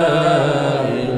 La ilaha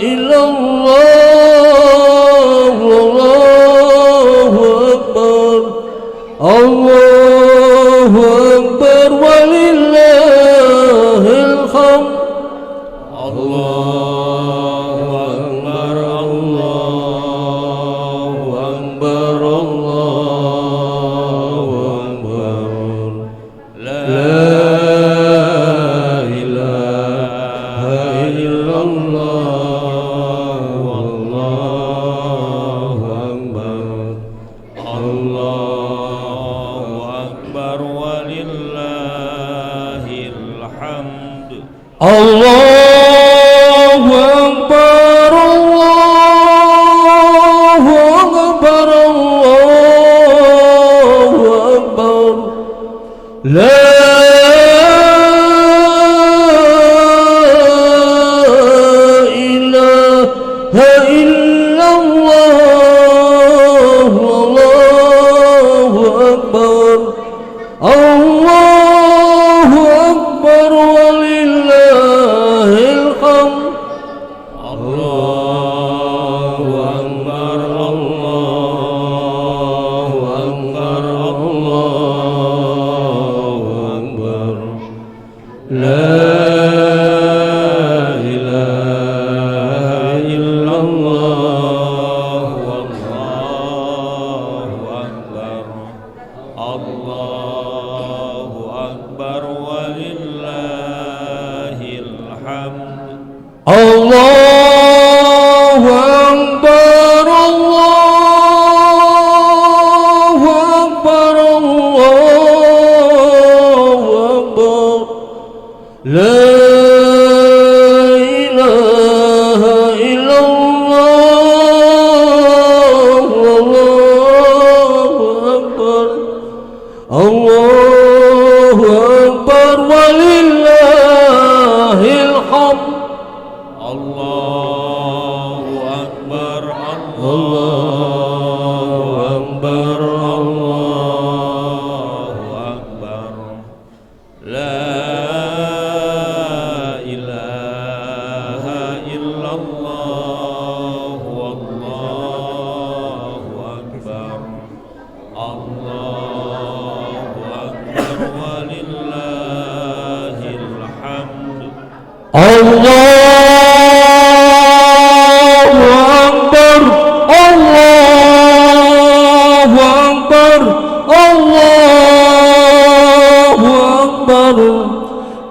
illallah illallah wallahu akbar Allahu akbar walillahil hamd Allahu akbar Allahu akbar Allahu akbar la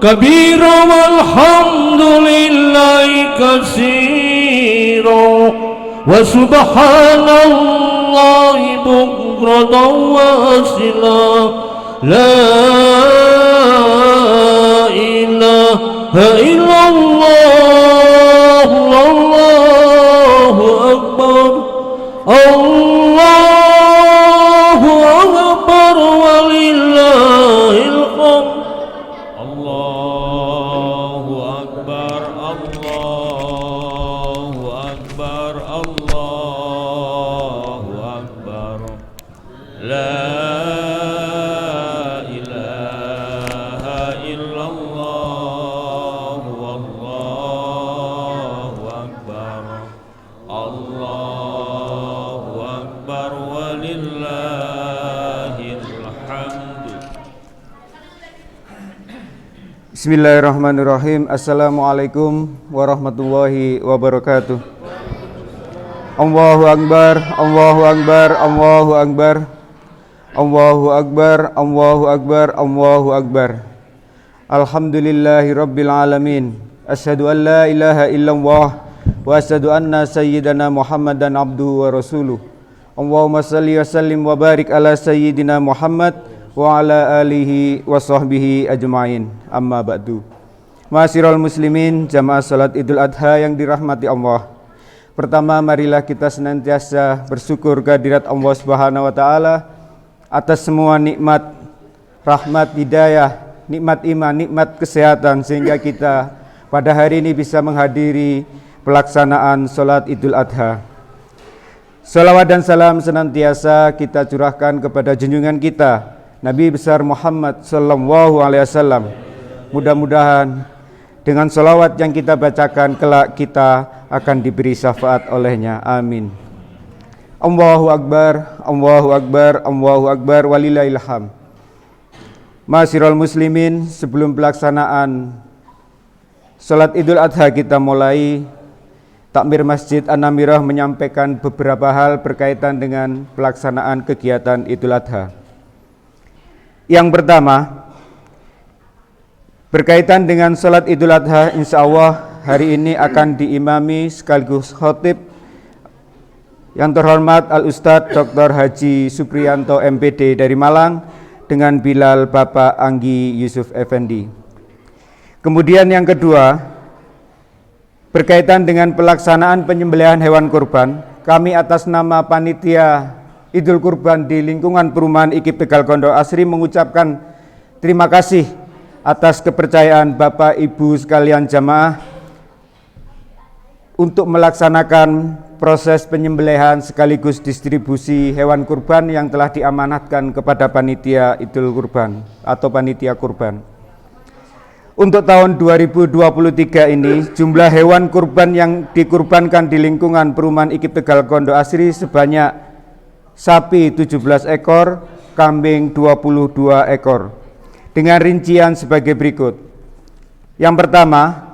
kabira walhamdulillahi katsira wa subhanallahi bukratan wa asila la ilaha illallah wallahu akbar Allahu akbar walillahil hamd Bismillahirrahmanirrahim. Assalamualaikum warahmatullahi wabarakatuh. Allahu akbar, Allahu akbar, Allahu akbar, Allahu akbar, Allahu akbar, Allahu akbar. Alhamdulillahi rabbil alamin. Asyhadu an la ilaha illallah wa asyhadu anna sayyidana Muhammadan abduhu wa rasuluh. Allahumma salli wa sallim wa barik ala sayyidina Muhammad wa ala alihi wa sahbihi ajma'in. Amma ba'du. Ma'asyiral muslimin, jamaah salat Idul Adha yang dirahmati Allah. Pertama, marilah kita senantiasa bersyukur kehadirat Allah Subhanahu wa taala atas semua nikmat, rahmat, hidayah, nikmat iman, nikmat kesehatan, sehingga kita pada hari ini bisa menghadiri pelaksanaan salat Idul Adha. Salawat dan salam senantiasa kita curahkan kepada junjungan kita Nabi besar Muhammad sallallahu alaihi wasallam. Mudah-mudahan dengan salawat yang kita bacakan kelak kita akan diberi syafaat olehnya. Amin. Allahu akbar, Allahu akbar, Allahu akbar, walillahil hamd. Ma'asyiral muslimin, sebelum pelaksanaan salat Idul Adha kita mulai, Takmir Masjid An-Namirah menyampaikan beberapa hal berkaitan dengan pelaksanaan kegiatan Idul Adha. Yang pertama, berkaitan dengan salat Idul Adha, insya Allah hari ini akan diimami sekaligus khotib yang terhormat Al-Ustadz Dr. Haji Supriyanto MPD dari Malang dengan Bilal Bapak Anggi Yusuf Effendi. Kemudian yang kedua, berkaitan dengan pelaksanaan penyembelihan hewan kurban, kami atas nama Panitia Idul Kurban di lingkungan perumahan IKIP Tegal Pondok Asri mengucapkan terima kasih atas kepercayaan Bapak Ibu sekalian jamaah untuk melaksanakan proses penyembelihan sekaligus distribusi hewan kurban yang telah diamanatkan kepada Panitia Idul Kurban atau Panitia Kurban. Untuk tahun 2023 ini, jumlah hewan kurban yang dikurbankan di lingkungan perumahan IKIP Tegal Pondok Asri sebanyak sapi 17 ekor, kambing 22 ekor. Dengan rincian sebagai berikut. Yang pertama,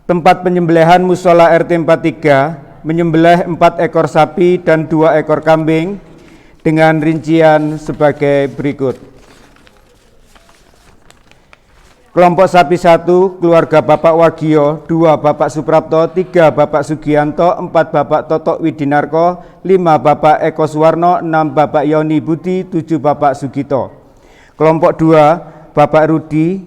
tempat penyembelihan Musola RT 43 menyembelih 4 ekor sapi dan 2 ekor kambing dengan rincian sebagai berikut. Kelompok sapi 1, keluarga Bapak Wagio, 2 Bapak Suprapto, 3 Bapak Sugianto, 4 Bapak Totok Widinarko, 5 Bapak Eko Suwarno, 6 Bapak Yoni Budi, 7 Bapak Sugito. Kelompok 2, Bapak Rudi,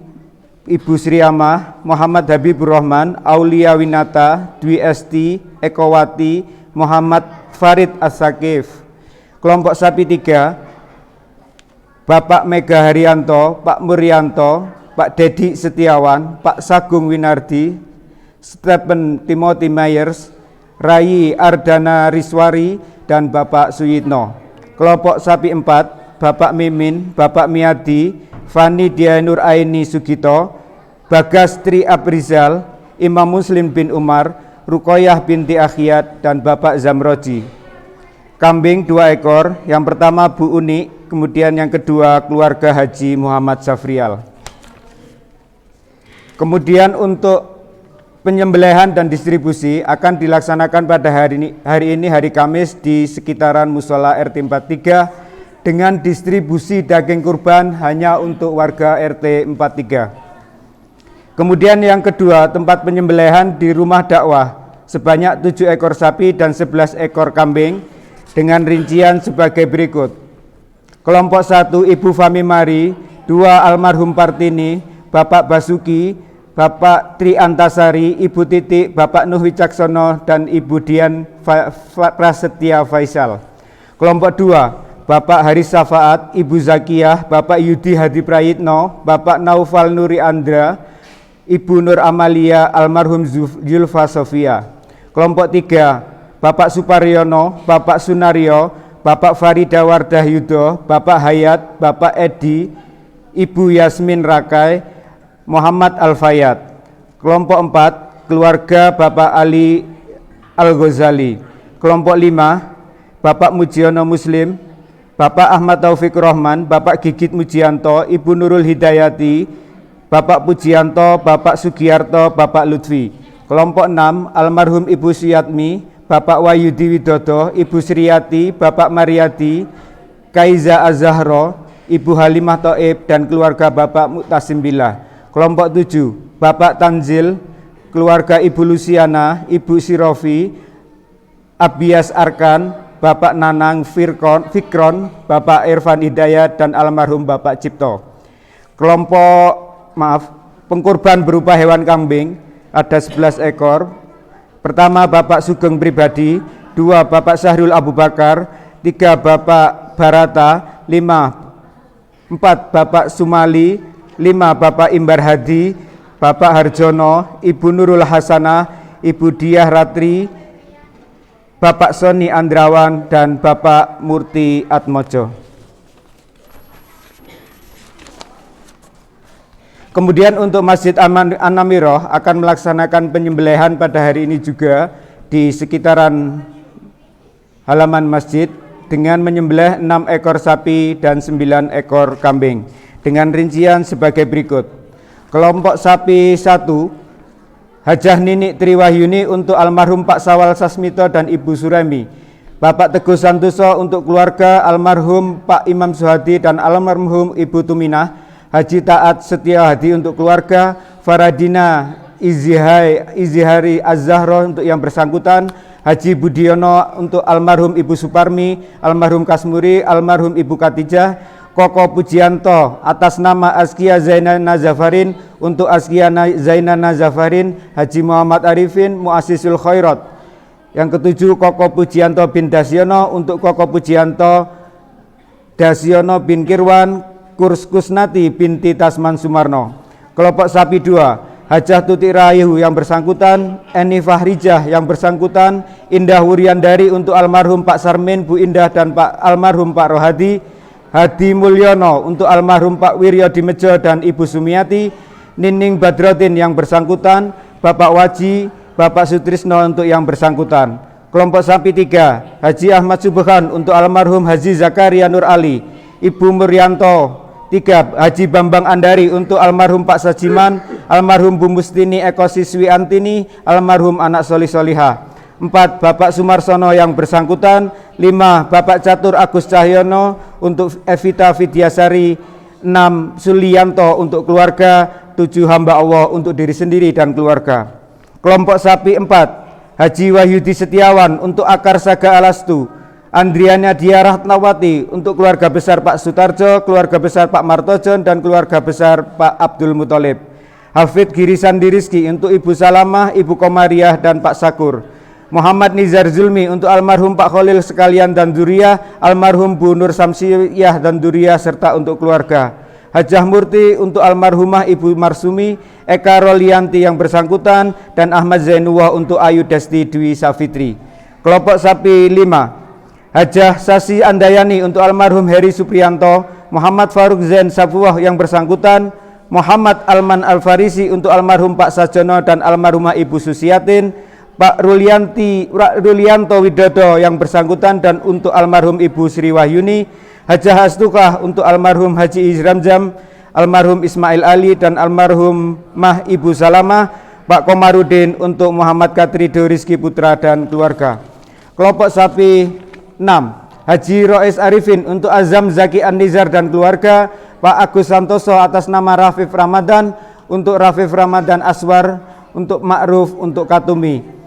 Ibu Sri Amah, Muhammad Habibur Rahman, Aulia Winata, Dwi Esti, Ekowati, Muhammad Farid As-Sakif. Kelompok sapi 3, Bapak Mega Haryanto, Pak Muryanto, Pak Dedi Setiawan, Pak Sagung Winardi, Stephen Timothy Myers, Rayi Ardana Riswari, dan Bapak Suyitno. Kelompok sapi 4, Bapak Mimin, Bapak Miadi, Fani Dianur Aini Sugito, Bagas Tri Abrizal, Imam Muslim bin Umar, Rukoyah binti Akhiyat, dan Bapak Zamroji. Kambing 2 ekor, yang pertama Bu Uni, kemudian yang kedua keluarga Haji Muhammad Safrial. Kemudian untuk penyembelihan dan distribusi akan dilaksanakan pada hari ini hari Kamis di sekitaran Musola RT 43 dengan distribusi daging kurban hanya untuk warga RT 43. Kemudian yang kedua, tempat penyembelihan di rumah dakwah sebanyak 7 ekor sapi dan 11 ekor kambing dengan rincian sebagai berikut. Kelompok 1, Ibu Fami Mari, 2 almarhum Partini, Bapak Basuki, Bapak Tri Antasari, Ibu Titik, Bapak Nuh Wicaksono, dan Ibu Dian Prasetya Faisal. Kelompok 2, Bapak Haris Safaat, Ibu Zakiyah, Bapak Yudi Hadi Prayitno, Bapak Naufal Nuri Andra, Ibu Nur Amalia, almarhum Zulfa Sofia. Kelompok 3, Bapak Suparyono, Bapak Sunario, Bapak Farida Wardah Yudo, Bapak Hayat, Bapak Edi, Ibu Yasmin Rakai, Muhammad Al-Fayat. Kelompok 4, keluarga Bapak Ali Al-Ghazali. Kelompok 5, Bapak Mujiono Muslim, Bapak Ahmad Taufik Rahman, Bapak Gigit Mujianto, Ibu Nurul Hidayati, Bapak Pujianto, Bapak Sugiyarto, Bapak Lutfi. Kelompok 6, almarhum Ibu Suyatmi, Bapak Wahyudi Widodo, Ibu Sriyati, Bapak Mariati, Kaiza Az-Zahro, Ibu Halimah Thoib, dan keluarga Bapak Muktasim Billah. Kelompok 7, Bapak Tanzil, keluarga Ibu Luciana, Ibu Sirofi, Abias Arkan, Bapak Nanang Fikron, Bapak Irfan Hidayat, dan almarhum Bapak Cipto. Pengkurban berupa hewan kambing ada 11 ekor. Pertama Bapak Sugeng Pribadi, 2 Bapak Syahrul Abu Bakar, 3 Bapak Barata, 4 Bapak Sumali, 5 Bapak Imbar Hadi, Bapak Harjono, Ibu Nurul Hasanah, Ibu Diah Ratri, Bapak Soni Andrawan, dan Bapak Murti Atmojo. Kemudian untuk Masjid An-Namiroh akan melaksanakan penyembelihan pada hari ini juga di sekitaran halaman masjid dengan menyembelih 6 ekor sapi dan 9 ekor kambing dengan rincian sebagai berikut. Kelompok sapi 1, Hajah Ninik Triwahyuni untuk almarhum Pak Sawal Sasmito dan Ibu Suremi. Bapak Teguh Santoso untuk keluarga almarhum Pak Imam Suhadi dan almarhum Ibu Tuminah. Haji Taat Setia Hadi untuk keluarga, Faradina Izihari Az-Zahra untuk yang bersangkutan, Haji Budiono untuk almarhum Ibu Suparmi, almarhum Kasmuri, almarhum Ibu Katijah, Koko Pujianto atas nama Azkia Zainal Nazafarin untuk Azkia Zainal Nazafarin, Haji Muhammad Arifin Muassisul Khairat. Yang ketujuh, Koko Pujianto bin Dasyono untuk Koko Pujianto Dasyono bin Kirwan Kusnati binti Tasman Sumarno. Kelompok sapi 2, Hajah Tuti Rahayu yang bersangkutan, Eni Fahrijah yang bersangkutan, Indah Wuryandari untuk almarhum Pak Sarmin, Bu Indah dan Pak almarhum Pak Rohadi, Hadi Mulyono untuk almarhum Pak Wiryo Dimejo dan Ibu Sumiati, Nining Badrodin yang bersangkutan, Bapak Waji, Bapak Sutrisno untuk yang bersangkutan. Kelompok sapi 3, Haji Ahmad Subhan untuk almarhum Haji Zakaria Nur Ali, Ibu Muryanto. 3, Haji Bambang Andari untuk almarhum Pak Sajiman, almarhum Bu Mustini Eko Siswi Antini, almarhum anak Solih Soliha. 4, Bapak Sumarsono yang bersangkutan. 5, Bapak Catur Agus Cahyono untuk Evita Vidyasari. 6, Sulianto untuk keluarga. 7, hamba Allah untuk diri sendiri dan keluarga. Kelompok sapi 4, Haji Wahyudi Setiawan untuk Akar Saga Alastu, Andriana Dia Ratnawati untuk keluarga besar Pak Sutarjo, keluarga besar Pak Martojon dan keluarga besar Pak Abdul Muthalib. Hafid Girisandi Rizki untuk Ibu Salamah, Ibu Komariah dan Pak Sakur. Muhammad Nizar Zulmi untuk almarhum Pak Khalil sekalian dan Duriyah, almarhum Bu Nur Samsiyah dan Duriyah serta untuk keluarga. Hajah Murti untuk almarhumah Ibu Marsumi, Eka Rolianti yang bersangkutan, dan Ahmad Zainuwah untuk Ayu Desti Dwi Safitri. Kelompok sapi 5, Hajah Sasi Andayani untuk almarhum Heri Supriyanto, Muhammad Faruk Zain Safuwah yang bersangkutan, Muhammad Alman Al-Farisi untuk almarhum Pak Sajono dan almarhumah Ibu Susiatin, Pak Rulianto Widodo yang bersangkutan dan untuk almarhum Ibu Sri Wahyuni, Hajah Hastukah untuk almarhum Haji Izramjam, almarhum Ismail Ali dan almarhum Mah Ibu Salamah, Pak Komarudin untuk Muhammad Katrido Rizki Putra dan keluarga. Kelompok sapi 6, Haji Rois Arifin untuk Azam Zaki An-Nizar dan keluarga, Pak Agus Santoso atas nama Rafif Ramadan untuk Rafif Ramadan Aswar, untuk Ma'ruf untuk Katumi.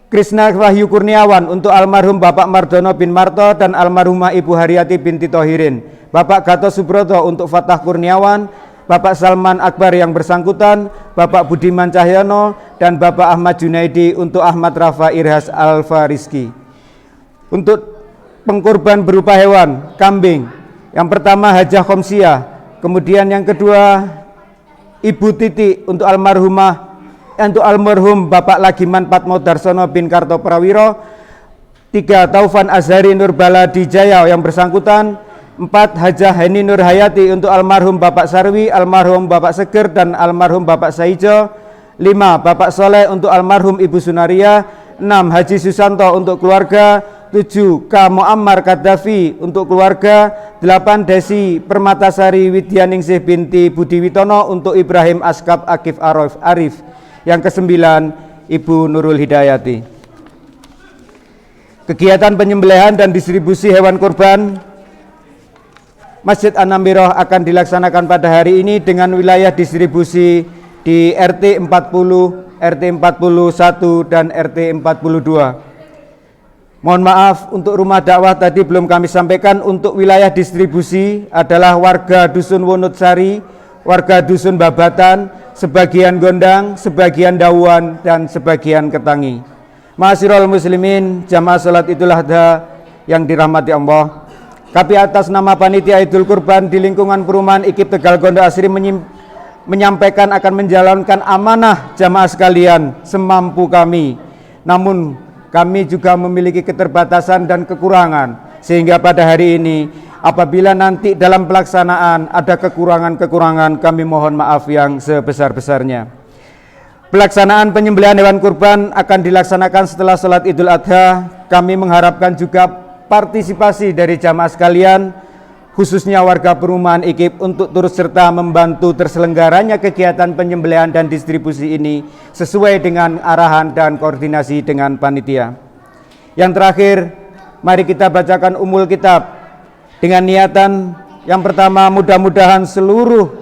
Krisna Wahyu Kurniawan untuk almarhum Bapak Mardono bin Marto dan almarhumah Ibu Haryati binti Tohirin. Bapak Gatot Subroto untuk Fatah Kurniawan, Bapak Salman Akbar yang bersangkutan, Bapak Budiman Cahyono dan Bapak Ahmad Junaidi untuk Ahmad Rafa Irhas Alfa Rizki. Untuk pengkorban berupa hewan, kambing. Yang pertama Hajah Khomsiah, kemudian yang kedua Ibu Titi untuk almarhum Bapak Lagiman Patmo Darsono bin Karto Prawiro. 3, Taufan Azhari Nurbala Dijaya yang bersangkutan. 4, Hajah Heni Nur Hayati untuk almarhum Bapak Sarwi, almarhum Bapak Seger dan almarhum Bapak Saijo. 5, Bapak Soleh untuk almarhum Ibu Sunaria. 6, Haji Susanto untuk keluarga. 7, K. Muammar Kaddafi untuk keluarga. 8, Desi Permatasari Widyaningsih binti Budi Witono untuk Ibrahim Askab Akif Arif. Yang ke-9, Ibu Nurul Hidayati. Kegiatan penyembelihan dan distribusi hewan kurban Masjid An-Namiroh akan dilaksanakan pada hari ini dengan wilayah distribusi di RT 40, RT 41 dan RT 42. Mohon maaf, untuk rumah dakwah tadi belum kami sampaikan. Untuk wilayah distribusi adalah warga Dusun Wonotsari, warga Dusun Babatan, sebagian Gondang, sebagian Dawan, dan sebagian Ketangi. Ma'asyiral muslimin, jamaah salat Idul Adha yang dirahmati Allah. Kami atas nama Panitia Idul Kurban di lingkungan perumahan IKIP Tegal Gondo Asri menyampaikan akan menjalankan amanah jamaah sekalian semampu kami. Namun kami juga memiliki keterbatasan dan kekurangan, sehingga pada hari ini apabila nanti dalam pelaksanaan ada kekurangan-kekurangan, kami mohon maaf yang sebesar-besarnya. Pelaksanaan penyembelihan hewan kurban akan dilaksanakan setelah sholat Idul Adha. Kami mengharapkan juga partisipasi dari jamaah sekalian, khususnya warga perumahan IKIP, untuk turut serta membantu terselenggaranya kegiatan penyembelihan dan distribusi ini sesuai dengan arahan dan koordinasi dengan panitia. Yang terakhir, mari kita bacakan umul kitab dengan niatan yang pertama, mudah-mudahan seluruh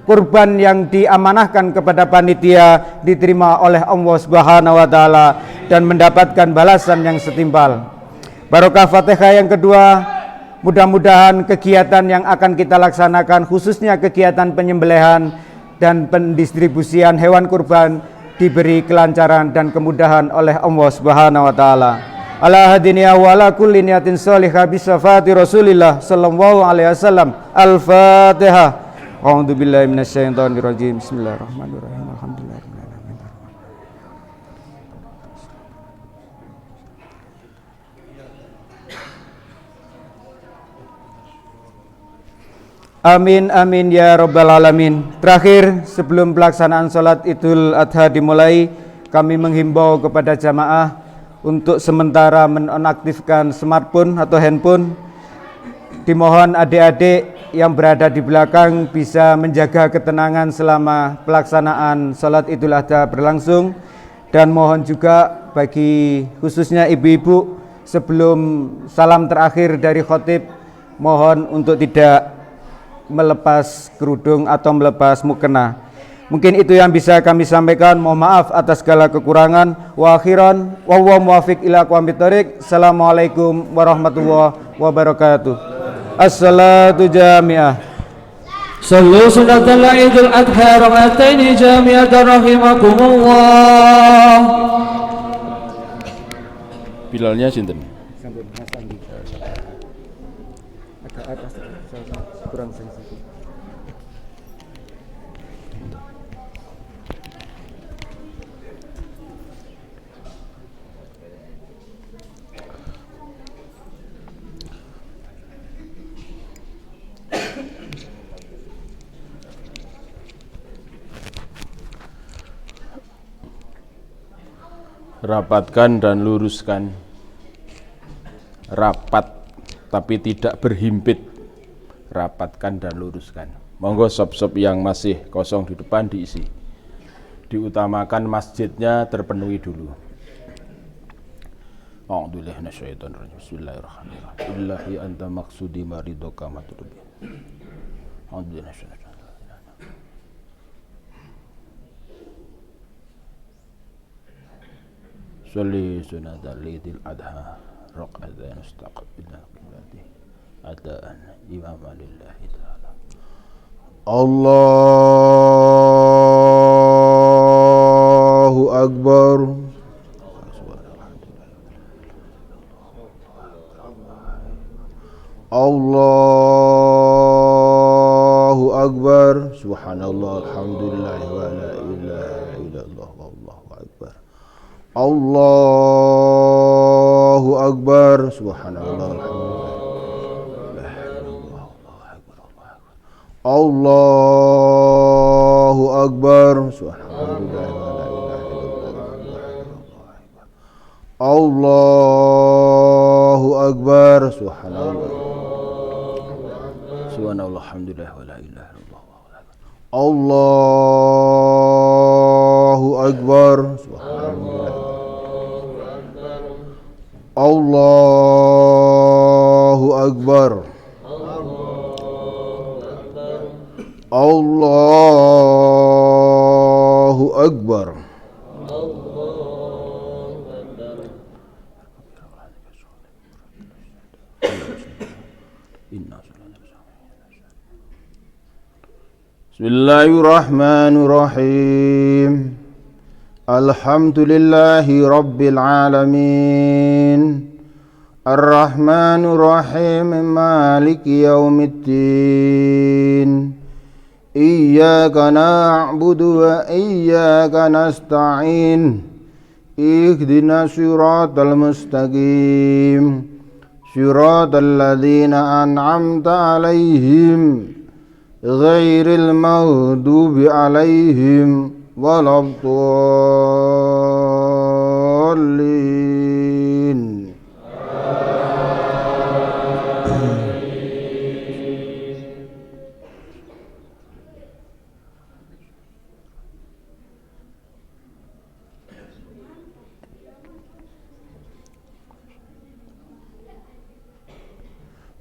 kurban yang diamanahkan kepada panitia diterima oleh Allah Subhanahu wa taala dan mendapatkan balasan yang setimpal. Barokah Fatihah yang kedua, mudah-mudahan kegiatan yang akan kita laksanakan khususnya kegiatan penyembelihan dan pendistribusian hewan kurban diberi kelancaran dan kemudahan oleh Allah Subhanahu wa taala. Ala hadiniya wa ala kulli niyatin shalihah bi syafati Rasulillah sallallahu alaihi wasallam. Al-Fatihah. A'udzu billahi minasyaitonir rajim. Bismillahirrahmanirrahim. Alhamdulillahirabbil alamin. Amin amin ya rabbal alamin. Terakhir, sebelum pelaksanaan salat Idul Adha dimulai, kami menghimbau kepada jamaah untuk sementara menonaktifkan smartphone atau handphone. Dimohon adik-adik yang berada di belakang bisa menjaga ketenangan selama pelaksanaan salat Idul Adha berlangsung, dan mohon juga bagi khususnya ibu-ibu sebelum salam terakhir dari khotib mohon untuk tidak melepas kerudung atau melepas mukena. Mungkin itu yang bisa kami sampaikan. Mohon maaf atas segala kekurangan. Wa akhiran wallahu muwaffiq ila aqwamit thoriq. Assalamualaikum warahmatullahi wabarakatuh. As-salatu jami'ah. Sallu sunatal Idul Adha rak'ataini jami'atan rahimakumullah. Bilalnya sinten? Kurang sensitif. Rapatkan dan luruskan. Rapat tapi tidak berhimpit. Rapatkan dan luruskan. Monggo sop-sop yang masih kosong di depan diisi. Diutamakan masjidnya terpenuhi dulu. A'udzubillahi minasyaitonir rajim. Bismillahirrahmanirrahim. Illahi anta maqsudi maridhoka matlubi. A'udzubillahi minasyaitonir rajim. Sholli sunatal Idul Adha raq'atan istaqbilna qiblati adaan imama lillahi ta'ala. Allahu Akbar. Allahu Akbar. Subhanallah, alhamdulillah, wa la ilaha illallah, wallahu akbar. Allahu Akbar. Subhanallah, alhamdulillah, Allahu Akbar. Subhanallah, Allahu Akbar. Subhanallah, subhanallah, alhamdulillah, wa la ilaha illallah, Allahu Akbar. Subhanallah, Allahu Akbar. Allahu Akbar. Bismillahirrahmanirrahim. Alhamdulillahi rabbil alamin. Ar-Rahmanir-Rahim. Maliki yaumiddin. Iyyaka na'budu wa iyyaka nasta'in. Ihdinas siratal mustaqim. Siratal ladzina an'amta 'alaihim ghairil maghdubi 'alaihim waladdallin.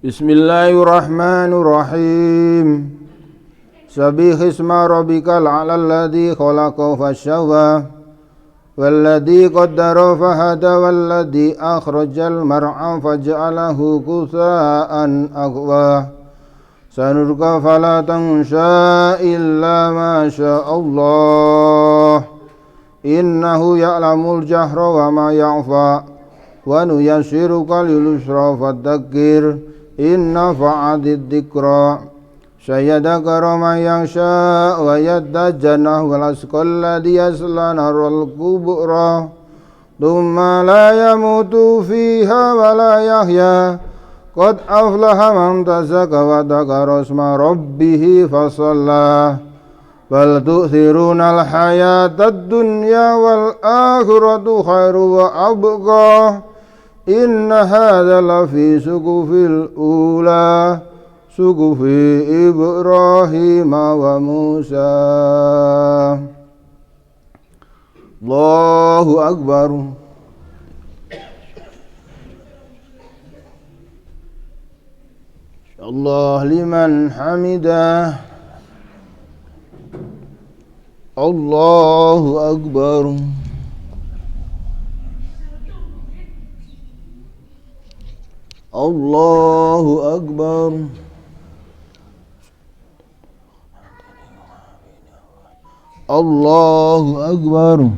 Bismillahirrahmanirrahim. سبح اسم ربك الأعلى الذي خلق فسوى والذي قدر فهدى والذي أخرج المرعى فجعله غثاء أحوى سنلقى فلا تنسى إلا ما شاء الله إنه يعلم الجهر وما يخفى ونيسرك لليسرى فذكر إن نفعت الذكرى سيذكر من يخشى ويتجنبها الأشقى الذي يصلى نار الكبرى ثم لا يموت فيها ولا يحيا قد أفلح من تزكى وذكر اسم ربه فصلى بل تؤثرون الحياة الدنيا والآخرة خير وأبقى إن هذا لفي صحف الأولى صحف إبراهيم وموسى الله أكبر الله لمن حمده الله أكبر الله أكبر الله أكبر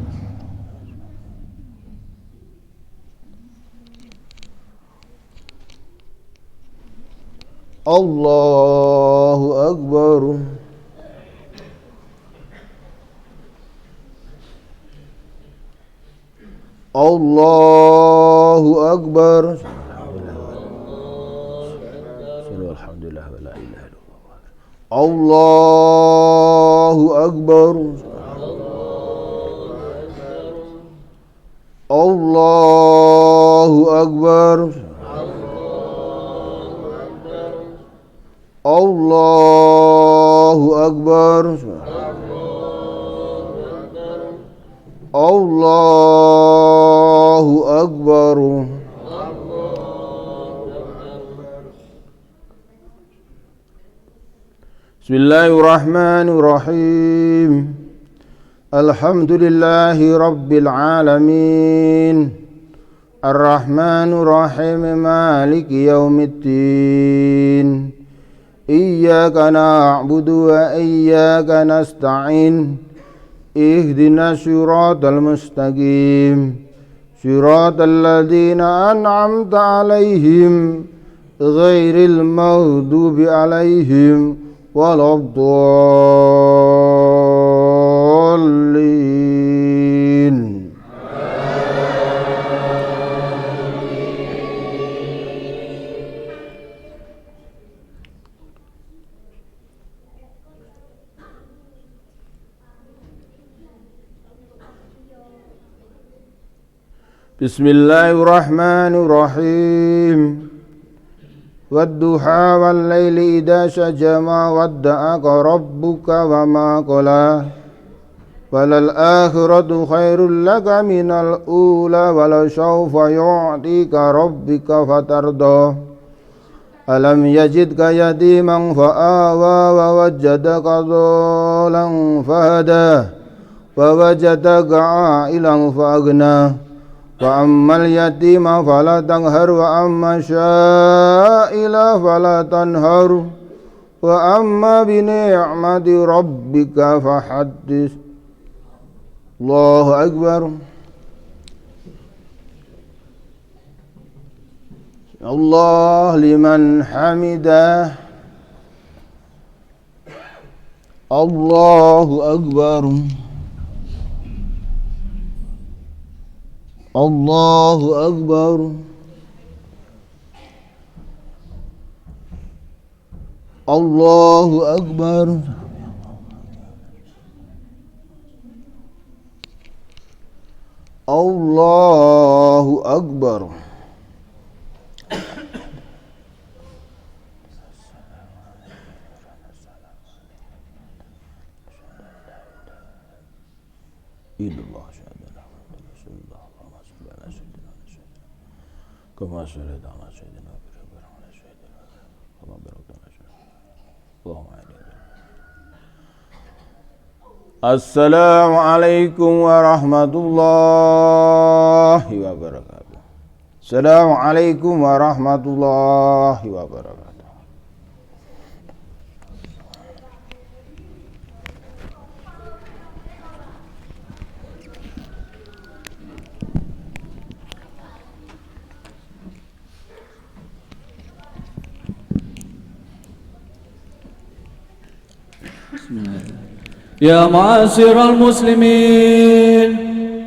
الله أكبر الله أكبر الحمد لله ولا إله إلا الله أكبر الله أكبر الله أكبر الله أكبر بسم الله الرحمن الرحيم الحمد لله رب العالمين الرحمن الرحيم مالك يوم الدين إياك نعبد وإياك نستعين اهدنا الصراط المستقيم صراط الذين أنعمت عليهم غير المغضوب عليهم ولا الضالين بسم الله الرحمن الرحيم والضحى والليل إذا سجى ما ودعك ربك وما قلى وللآخرة خير لك من الأولى ولسوف يعطيك ربك فترضى ألم يجدك يتيما فآوى ووجدك ضالا فهدى ووجدك عائلا فأغنى وأما اليتيم فلا تقهر وأما السائل فلا تنهر وأما بنعمة ربك فحدث الله أكبر الله لمن حمده الله أكبر الله أكبر الله أكبر الله أكبر illallah syahadana rasulullah Allahumma shalli ala sayyidina kama shallaita ala sayyidina Allahumma barik ala sayyidina Allahumma Assalamualaikum warahmatullahi wabarakatuh. Assalamualaikum warahmatullahi wabarakatuh. يا معاشر المسلمين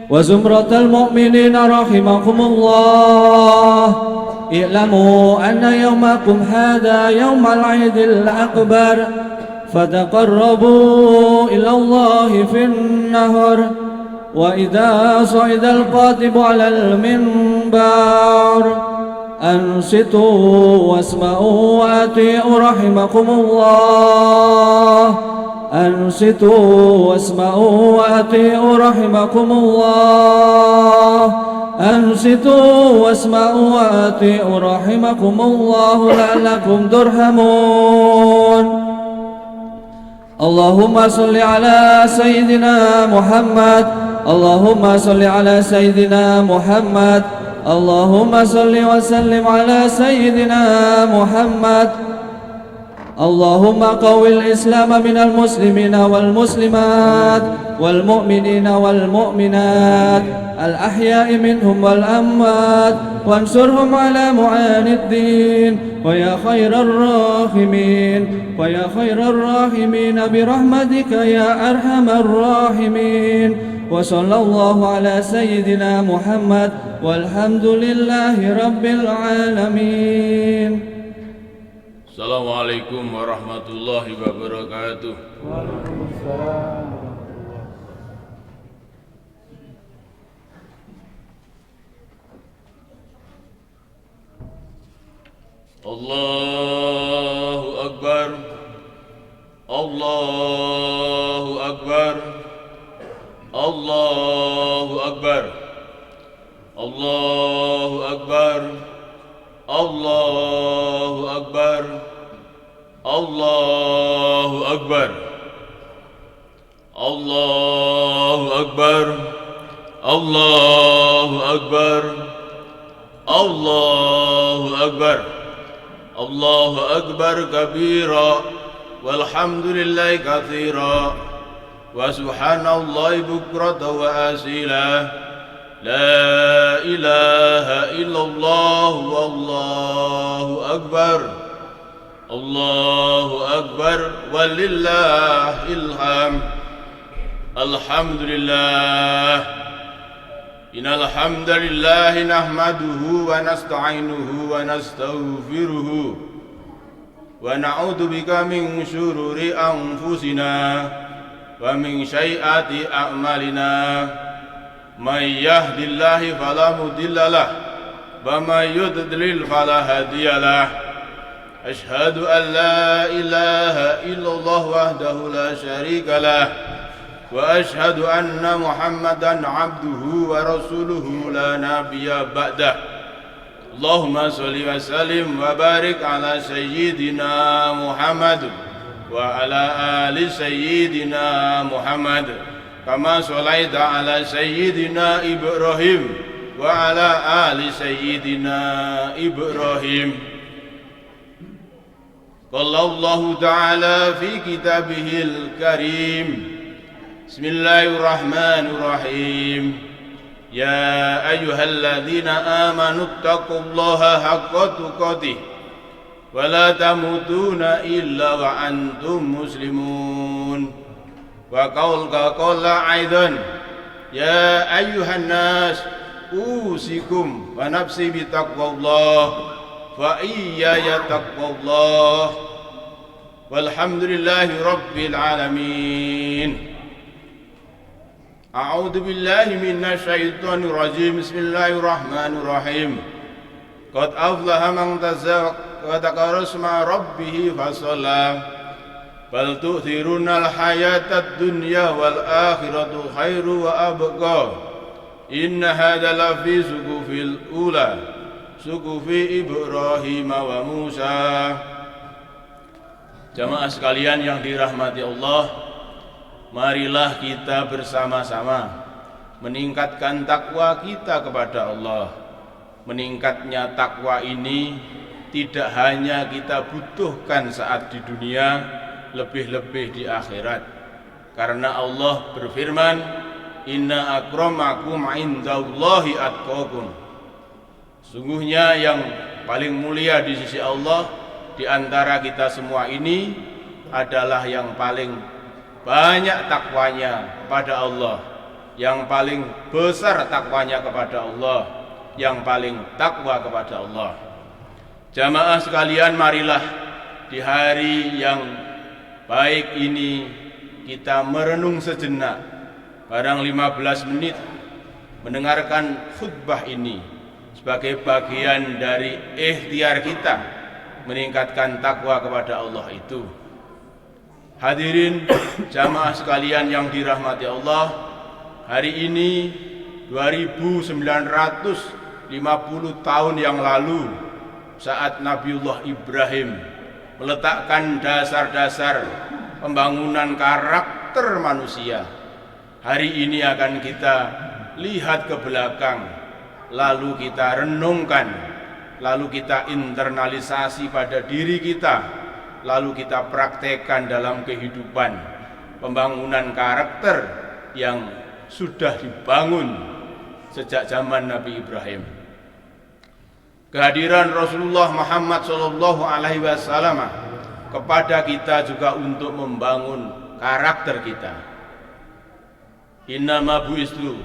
وزمرة المؤمنين رحمكم الله، اعلموا أن يومكم هذا يوم العيد الأكبر، فتقربوا إلى الله في النهر، وإذا صعد الخاطب على المنبر أنصتوا واسمعوا وأطيعوا رحمكم الله، أنصتوا واسمعوا وأطيعوا رحمكم الله، أنصتوا واسمعوا وأطيعوا رحمكم الله لعلكم ترحمون. اللهم صل على سيدنا محمد، اللهم صل على سيدنا محمد، اللهم صل وسلم على سيدنا محمد. اللهم قو الإسلام من المسلمين والمسلمات والمؤمنين والمؤمنات الأحياء منهم والأموات، وانصرهم على معاني الدين، ويا خير الراحمين، ويا خير الراحمين برحمتك يا أرحم الراحمين. وصلى الله على سيدنا محمد والحمد لله رب العالمين. Assalamualaikum warahmatullahi wabarakatuh. Allahu Akbar, Allahu Akbar, Allahu Akbar, Allahu Akbar, Allahu Akbar, Allahu Akbar, Allahu Akbar, Allahu Akbar, Allahu Akbar, Allahu Akbar kabira, walhamdulillahi katsira, wa subhanallahi bukratan wa asila. La ilaha illallah wallahu akbar, Allahu akbar walillahil hamd. Alhamdulillah, innal hamdalillah nahmaduhu wa nasta'inuhu wa nastaghfiruhu wa na'udzu bika min syururi anfusina wa min sayyiati a'malina. Man yahdihillahu fala mudilla lahu wa man yudlil fala hadiya lahu. Asyhadu an la ilaha illallah wahdahu la syarika lahu wa asyhadu anna Muhammadan abduhu wa rasuluhu la nabiyya ba'dah. Allahumma shalli wa sallim wa barik ala sayyidina Muhammad wa ala ali sayyidina Muhammad kama sholaita ala sayyidina Ibrahim wa ala ali sayyidina Ibrahim. Qala Allahu ta'ala fi kitabihil karim. Bismillahirrahmanirrahim. Ya ayyuhalladzina amanu taqullaha haqqa tuqatih wa la tamutuna illa wa antum muslimun. Wa qala aidan ya ayyuhan nas usikum wa nafsi bi taqwallah fa iyaya taqwallah. Walhamdulillahi rabbil alamin. A'udzu billahi minasy syaithanir rajim. Bismillahirrahmanirrahim. Qad aflaha man tazakka wa dzakara isma rabbih fasalla. Bal tu'thirunal hayatad dunya wal akhiratu khairu wa abqa. Inna hadza lafi suhufil ula, suhufi Ibrahim wa Musa. Jamaah sekalian yang dirahmati Allah, marilah kita bersama-sama meningkatkan takwa kita kepada Allah. Meningkatnya takwa ini tidak hanya kita butuhkan saat di dunia, lebih-lebih di akhirat. Karena Allah berfirman, inna akramakum indallahi atqakum. Sungguhnya yang paling mulia di sisi Allah di antara kita semua ini adalah yang paling banyak takwanya kepada Allah, yang paling besar takwanya kepada Allah, yang paling takwa kepada Allah. Jamaah sekalian, marilah di hari yang baik ini kita merenung sejenak, barang 15 menit mendengarkan khutbah ini sebagai bagian dari ikhtiar kita meningkatkan takwa kepada Allah itu. Hadirin jamaah sekalian yang dirahmati Allah, hari ini 2950 tahun yang lalu, saat Nabiullah Ibrahim meletakkan dasar-dasar pembangunan karakter manusia. Hari ini akan kita lihat ke belakang, lalu kita renungkan, lalu kita internalisasi pada diri kita, lalu kita praktekkan dalam kehidupan pembangunan karakter yang sudah dibangun sejak zaman Nabi Ibrahim. Kehadiran Rasulullah Muhammad SAW kepada kita juga untuk membangun karakter kita. Innama bu'istu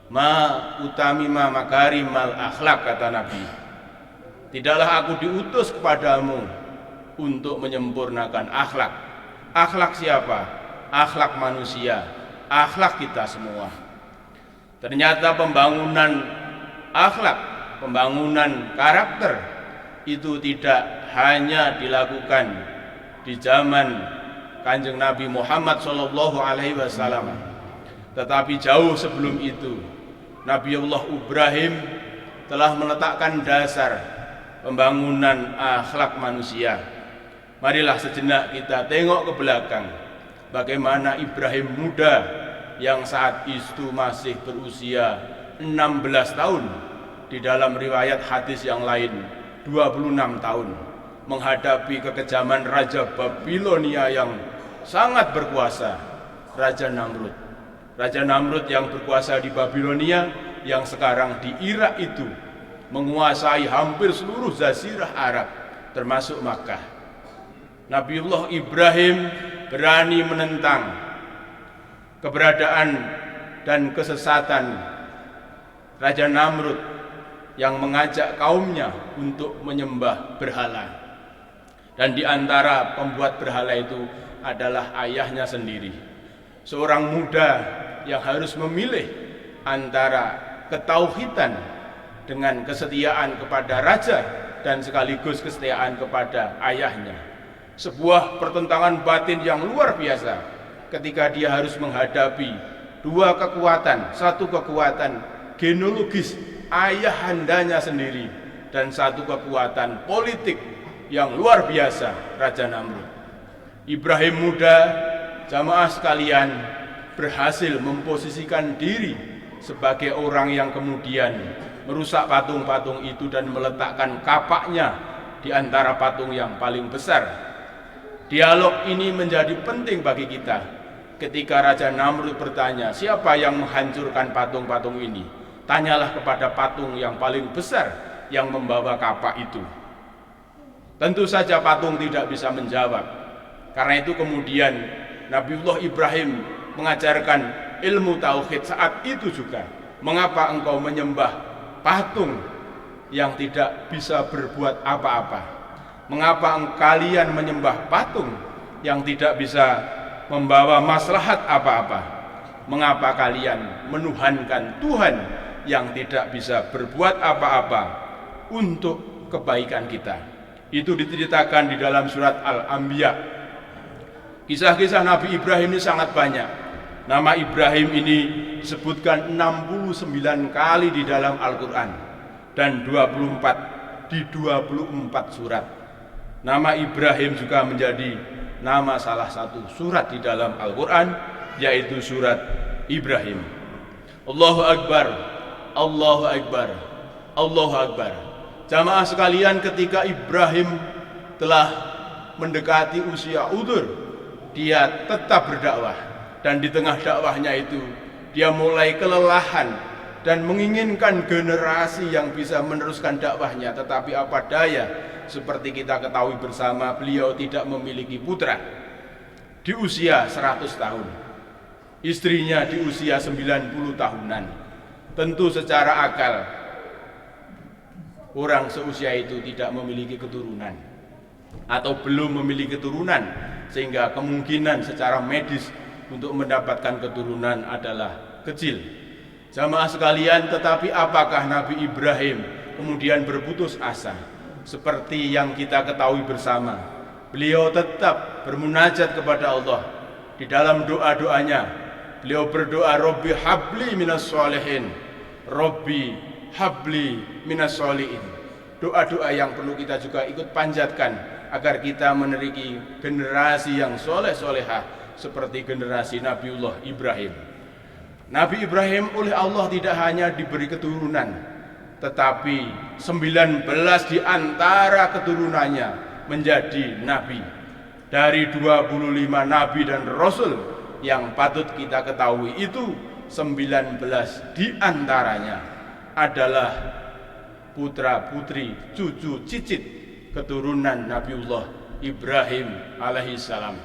ma utamima makarimal akhlak, kata Nabi. Tidaklah aku diutus kepadamu untuk menyempurnakan akhlak. Akhlak siapa? Akhlak manusia, akhlak kita semua. Ternyata pembangunan akhlak, pembangunan karakter itu tidak hanya dilakukan di zaman Kanjeng Nabi Muhammad SAW, tetapi jauh sebelum itu Nabiullah Ibrahim telah meletakkan dasar pembangunan akhlak manusia. Marilah sejenak kita tengok ke belakang, bagaimana Ibrahim muda yang saat itu masih berusia 16 tahun, di dalam riwayat hadis yang lain 26 tahun, menghadapi kekejaman Raja Babilonia yang sangat berkuasa, Raja Namrud. Raja Namrud yang berkuasa di Babilonia, yang sekarang di Irak itu, menguasai hampir seluruh jazirah Arab termasuk Makkah. Nabiullah Ibrahim berani menentang keberadaan dan kesesatan Raja Namrud yang mengajak kaumnya untuk menyembah berhala. Dan di antara pembuat berhala itu adalah ayahnya sendiri. Seorang muda yang harus memilih antara ketauhidan dengan kesetiaan kepada raja dan sekaligus kesetiaan kepada ayahnya. Sebuah pertentangan batin yang luar biasa ketika dia harus menghadapi dua kekuatan, satu kekuatan genealogis ayahandanya sendiri dan satu kekuatan politik yang luar biasa, Raja Namrud. Ibrahim muda, jamaah sekalian, berhasil memposisikan diri sebagai orang yang kemudian merusak patung-patung itu dan meletakkan kapaknya di antara patung yang paling besar. Dialog ini menjadi penting bagi kita. Ketika Raja Namrud bertanya, siapa yang menghancurkan patung-patung ini? Tanyalah kepada patung yang paling besar yang membawa kapak itu. Tentu saja patung tidak bisa menjawab. Karena itu kemudian Nabiullah Ibrahim mengajarkan ilmu tauhid saat itu juga. Mengapa engkau menyembah patung yang tidak bisa berbuat apa-apa? Mengapa kalian menyembah patung yang tidak bisa membawa maslahat apa-apa? Mengapa kalian menuhankan Tuhan yang tidak bisa berbuat apa-apa untuk kebaikan kita? Itu diceritakan di dalam surat Al-Anbiya. Kisah-kisah Nabi Ibrahim ini sangat banyak. Nama Ibrahim ini disebutkan 69 kali di dalam Al-Quran dan 24 di 24 surat. Nama Ibrahim juga menjadi nama salah satu surat di dalam Al-Quran, yaitu surat Ibrahim. Allahu Akbar, Allahu Akbar, Allahu Akbar. Jamaah sekalian, ketika Ibrahim telah mendekati usia udur, dia tetap berdakwah, dan di tengah dakwahnya itu dia mulai kelelahan dan menginginkan generasi yang bisa meneruskan dakwahnya. Tetapi apa daya, seperti kita ketahui bersama, beliau tidak memiliki putra di usia 100 tahun, istrinya di usia 90 tahunan. Tentu secara akal orang seusia itu tidak memiliki keturunan atau belum memiliki keturunan, sehingga kemungkinan secara medis untuk mendapatkan keturunan adalah kecil. Jamaah sekalian, tetapi apakah Nabi Ibrahim kemudian berputus asa? Seperti yang kita ketahui bersama, beliau tetap bermunajat kepada Allah. Di dalam doa-doanya beliau berdoa, Robbi habli minas sholihin, Robbi habli minas sholihin. Doa-doa yang perlu kita juga ikut panjatkan agar kita meneriki generasi yang soleh-solehah seperti generasi Nabiullah Ibrahim. Nabi Ibrahim oleh Allah tidak hanya diberi keturunan, tetapi 19 di antara keturunannya menjadi nabi. Dari 25 nabi dan rasul yang patut kita ketahui itu, 19 di antaranya adalah putra putri, cucu cicit keturunan Nabiullah Ibrahim alaihissalam.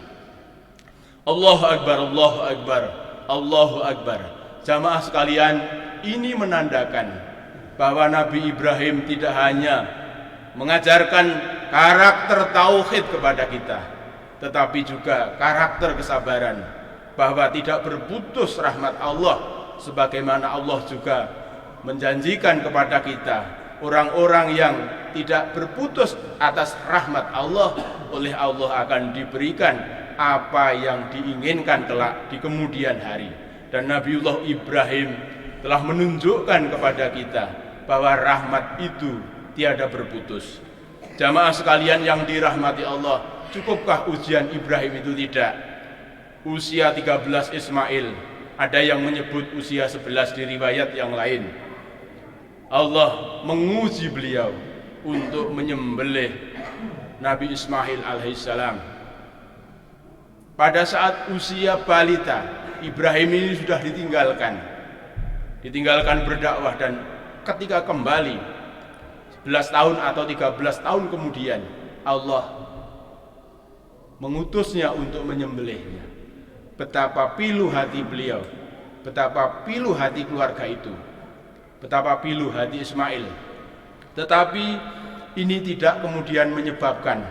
Allahu Akbar, Allahu Akbar, Allahu Akbar. Jamaah sekalian, ini menandakan bahwa Nabi Ibrahim tidak hanya mengajarkan karakter tauhid kepada kita, tetapi juga karakter kesabaran, bahwa tidak berputus rahmat Allah, sebagaimana Allah juga menjanjikan kepada kita, orang-orang yang tidak berputus atas rahmat Allah, oleh Allah akan diberikan apa yang diinginkan kelak di kemudian hari. Dan Nabiullah Ibrahim telah menunjukkan kepada kita bahwa rahmat itu tiada berputus. Jamaah sekalian yang dirahmati Allah, cukupkah ujian Ibrahim itu? Tidak. Usia 13 Ismail, ada yang menyebut usia 11 di riwayat yang lain. Allah menguji beliau untuk menyembelih Nabi Ismail alaihissalam. Pada saat usia balita, Ibrahim ini sudah ditinggalkan berdakwah, dan ketika kembali 11 tahun atau 13 tahun kemudian, Allah mengutusnya untuk menyembelihnya. Betapa pilu hati beliau, betapa pilu hati keluarga itu, betapa pilu hati Ismail. Tetapi ini tidak kemudian menyebabkan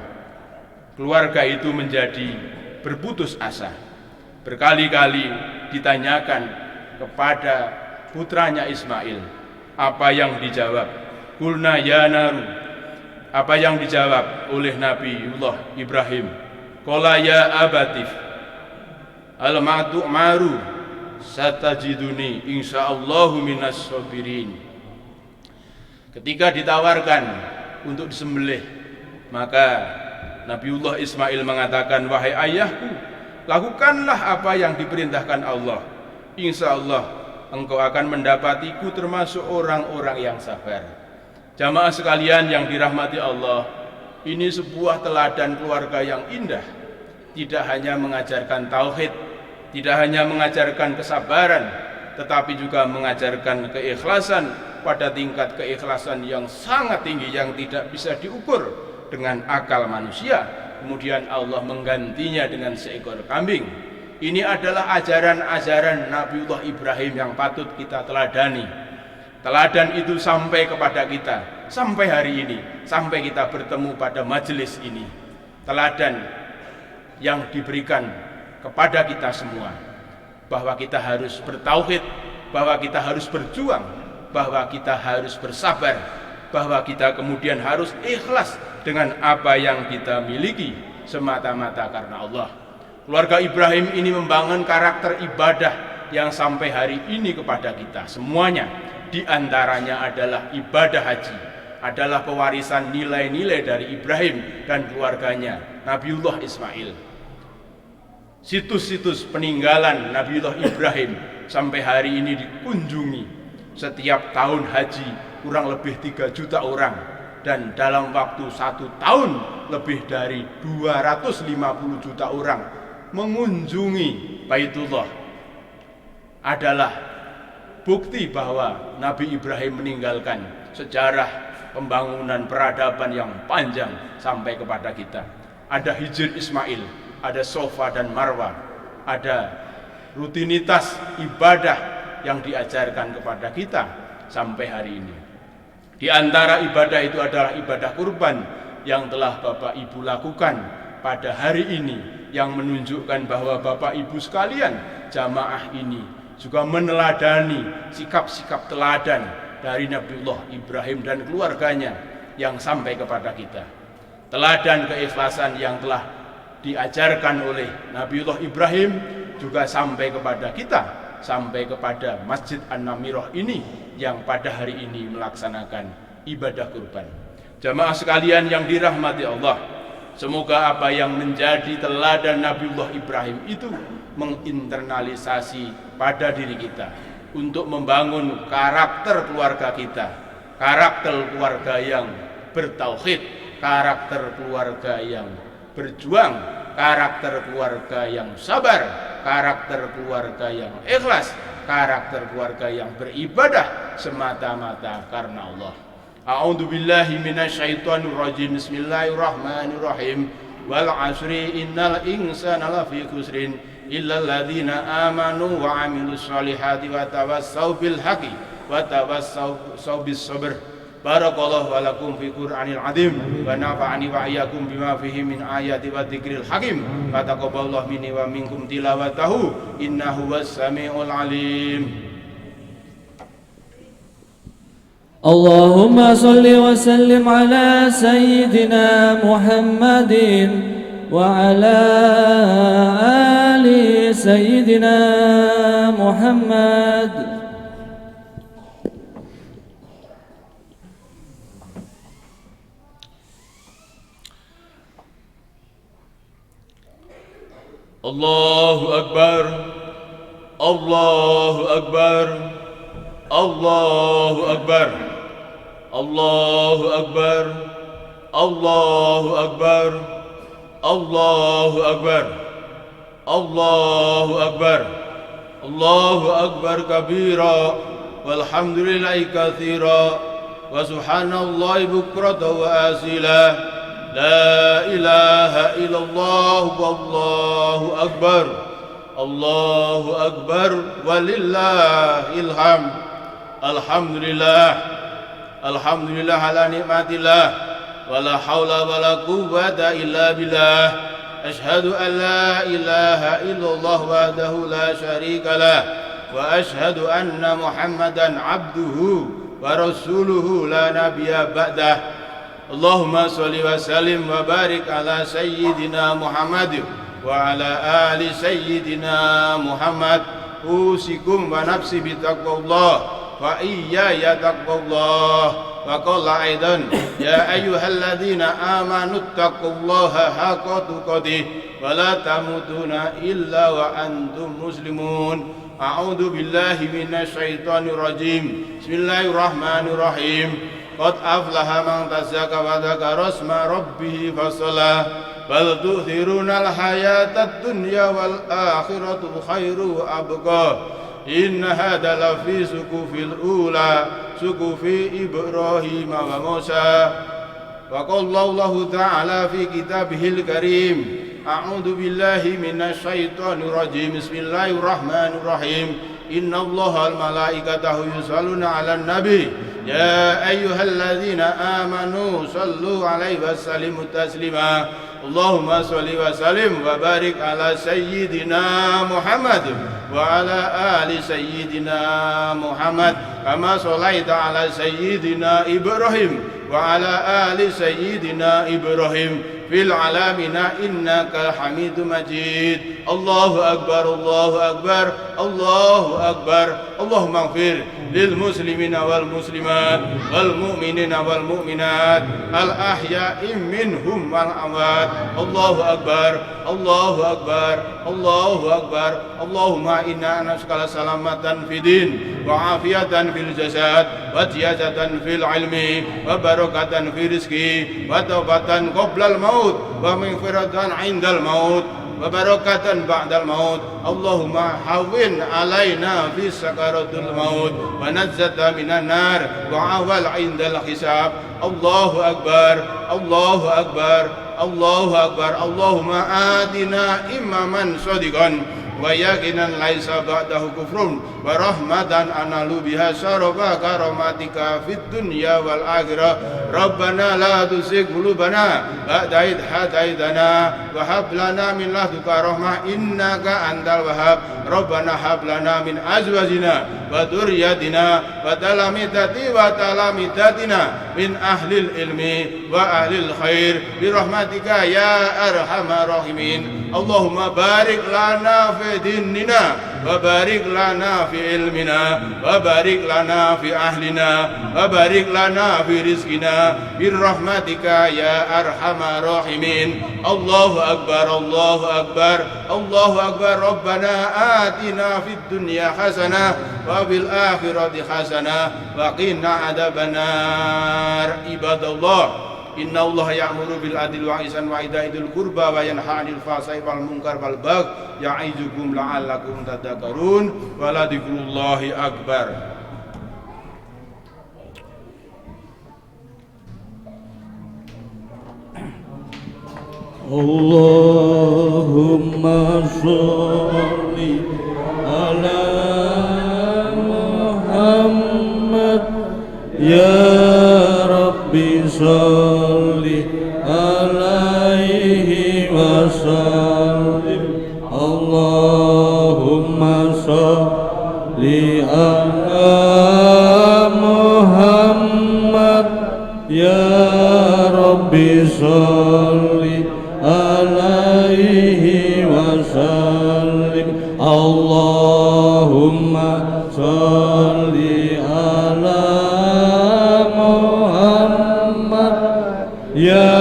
keluarga itu menjadi berputus asa. Berkali-kali ditanyakan kepada putranya Ismail, apa yang dijawab? Qulna ya naru. Apa yang dijawab oleh Nabiullah Ibrahim? Qala ya abatif al-ma'tu maru satajiduni insyaallahu minas sabirin. Ketika ditawarkan untuk disembelih, maka Nabiullah Ismail mengatakan, wahai ayahku, lakukanlah apa yang diperintahkan Allah. Insya Allah engkau akan mendapatiku termasuk orang-orang yang sabar. Jamaah sekalian yang dirahmati Allah, ini sebuah teladan keluarga yang indah. Tidak hanya mengajarkan tauhid, tidak hanya mengajarkan kesabaran, tetapi juga mengajarkan keikhlasan pada tingkat keikhlasan yang sangat tinggi, yang tidak bisa diukur dengan akal manusia. Kemudian Allah menggantinya dengan seekor kambing. Ini adalah ajaran-ajaran Nabiullah Ibrahim yang patut kita teladani. Teladan itu sampai kepada kita, sampai hari ini, sampai kita bertemu pada majelis ini. Teladan yang diberikan kepada kita semua, bahwa kita harus bertauhid, bahwa kita harus berjuang, bahwa kita harus bersabar, bahwa kita kemudian harus ikhlas dengan apa yang kita miliki semata-mata karena Allah. Keluarga Ibrahim ini membangun karakter ibadah yang sampai hari ini kepada kita semuanya. Di antaranya adalah ibadah haji, adalah pewarisan nilai-nilai dari Ibrahim dan keluarganya, Nabiullah Ismail. situs-situs peninggalan Nabiullah Ibrahim sampai hari ini dikunjungi setiap tahun haji kurang lebih 3 juta orang, dan dalam waktu 1 tahun lebih dari 250 juta orang mengunjungi Baitullah, adalah bukti bahwa Nabi Ibrahim meninggalkan sejarah pembangunan peradaban yang panjang sampai kepada kita. Ada Hijr Ismail, ada Sofa dan Marwa, ada rutinitas ibadah yang diajarkan kepada kita sampai hari ini. Di antara ibadah itu adalah ibadah kurban yang telah Bapak Ibu lakukan pada hari ini, yang menunjukkan bahwa Bapak Ibu sekalian jamaah ini juga meneladani sikap-sikap teladan dari Nabiullah Ibrahim dan keluarganya yang sampai kepada kita. Teladan keikhlasan yang telah diajarkan oleh Nabiullah Ibrahim juga sampai kepada kita, sampai kepada Masjid An-Namirah ini yang pada hari ini melaksanakan ibadah kurban. Jamaah sekalian yang dirahmati Allah, semoga apa yang menjadi teladan Nabiullah Ibrahim itu menginternalisasi pada diri kita untuk membangun karakter keluarga kita, karakter keluarga yang bertauhid, karakter keluarga yang berjuang, karakter keluarga yang sabar, karakter keluarga yang ikhlas, karakter keluarga yang beribadah semata-mata karena Allah. A'udzu billahi minasyaitonir rajim. Bismillahirrahmanirrahim. Wal 'asri innal insana lafi khusrin illal ladzina amanu wa 'amilus shalihati wa tawassaw bil haqqi wa tawassaw bis sabr. Barakallahu wa lakum fi Qur'anil azim wa nafa'ani wa iyyakum bima fihi min ayati wa dzikril hakim. Wa taqabbalallahu minni wa minkum tilawatahu innahu was-sami'ul alim. Allahumma salli wa sallim ala sayyidina Muhammadin wa ala ali sayyidina Muhammad. Allahu Akbar, Allahu Akbar, Allahu Akbar, Allahu Akbar, Allahu Akbar, Allahu Akbar, Allahu Akbar, Allahu Akbar kabira, walhamdulillahi katsira, wa subhanallahi bukratan wa asila. La ilaha illallah wallahu akbar, Allahu akbar walillahil hamd. Alhamdulillah, alhamdulillah ala nikmatillah, wala haula wala quwwata illa billah. Ashhadu an la ilaha illallah wahdahu la syarika lah, wa ashhadu anna Muhammadan abduhu wa rasuluhu la nabiyya ba'dah. Allahumma sholli wa sallim wa barik ala sayyidina Muhammad wa ala ali sayyidina Muhammad. Usikum wa nafsi bitaqwallah wa iyaya taqwallah. Wa qala aidan ya ayyuhalladzina amanu taqullaha haqqa tuqatih wa la tamutuna illa wa antum muslimun. A'udzu billahi minasyaitonir rajim. Bismillahirrahmanirrahim. Qad aflaha man tazakka wa dzakara isma rabbih fasalla. Bal tu'thirunal hayatad dunya wal akhiratu khairu wa abqa. Inna hadza lafi suqufil ula suqufi Ibrahim wa Musa. Wa qala Allahu ta'ala fi kitabihil karim. A'udzu billahi minasyaitonir rajim. Bismillahirrahmanirrahim. Inna Allaha wal malaikatahu yusholluna 'alan nabi. Ya ayyuhalladzina amanu sallu 'alaihi wa sallimu taslima. Allahumma sholli wa sallim wa barik ala sayyidina Muhammad wa ala ali sayyidina Muhammad kama shallaita ala sayyidina Ibrahim wa ala ali sayyidina Ibrahim fil alamina innaka hamidum majid. Allahu akbar, Allahu akbar, Allahu akbar. Allahumma ighfir للمسلمين والمسلمات والمؤمنين والمؤمنات الأحياء منهم والأموات. الله أكبر الله أكبر الله أكبر. اللهم إنا نسألك سلامة في الدين وعافية في الجسد وزيادة في العلم وبركة في الرزق وتوبة قبل الموت ومغفرة عند الموت وبركة بعد الموت. اللهم حوّن علينا في سكرات الموت ونجّة من النار وعافى عند الحساب. الله أكبر الله أكبر الله أكبر. اللهم آتنا إماما صادقا ويقينا ليس بعده كفر ورحمة أنال بها شرف كرامتك في الدنيا والآخرة. ربنا لا تزغ قلوبنا بعد إذ هديتنا وهب لنا من لدنك رحمة إنك أنت الوهاب. ربنا هب لنا من أزواجنا وذرياتنا وتلامذتنا من أهل العلم وأهل الخير برحمتك يا أرحم الراحمين. اللهم بارك لنا في ديننا وبارك لنا في علمنا وبارك لنا في أهلنا وبارك لنا في رزقنا برحمتك يا أرحم الراحمين. الله أكبر الله أكبر الله أكبر. ربنا آتنا في الدنيا حسنة وفي الآخرة حسنة وقنا عذاب النار. عباد الله إن الله يأمر بالعدل والإحسان وإيتاء ذي القربى وينهى عن الفحشاء والمنكر والبغي يعظكم لعلكم تذكرون ولذكر الله أكبر. Allahumma sholli ala Muhammad ya Rabbi sholli alaihi wasallim. Allahumma sholli ala Muhammad ya Rabbi sholli alaihi wasallim. Allahumma sholli ala Muhammad ya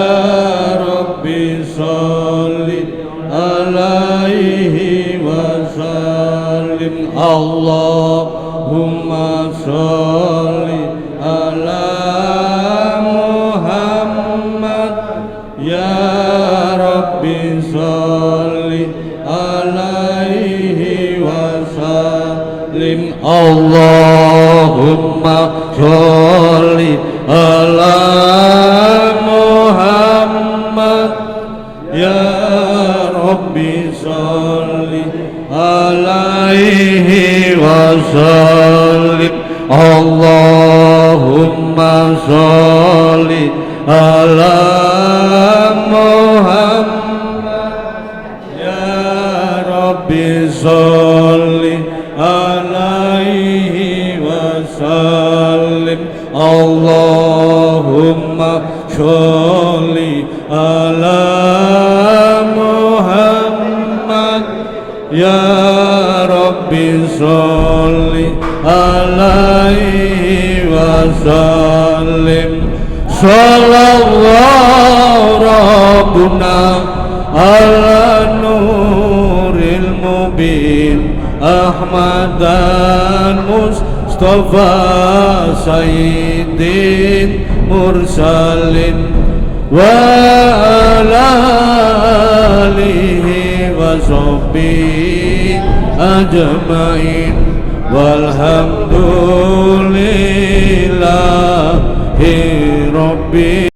Rabbi sholli alaihi wasallim. Allahumma sholli ala Muhammad ya Rabbi sholli alaihi wasallim. Allahumma sholli ala Muhammad ya Rabbi sholli alaihi wasallim. Allahumma sholli ala Muhammad ya Rabbi sholli alaihi wasallim. Allahumma sholli ala Muhammad ya Rabbi sholli alaihi wasallim. Sallallahu Rabbuna ala nuril mubin Ahmadan Mustafa Sayyidin Mursalin wa ala alihi wa sahbihi ajma'in walhamdulillahi rabbil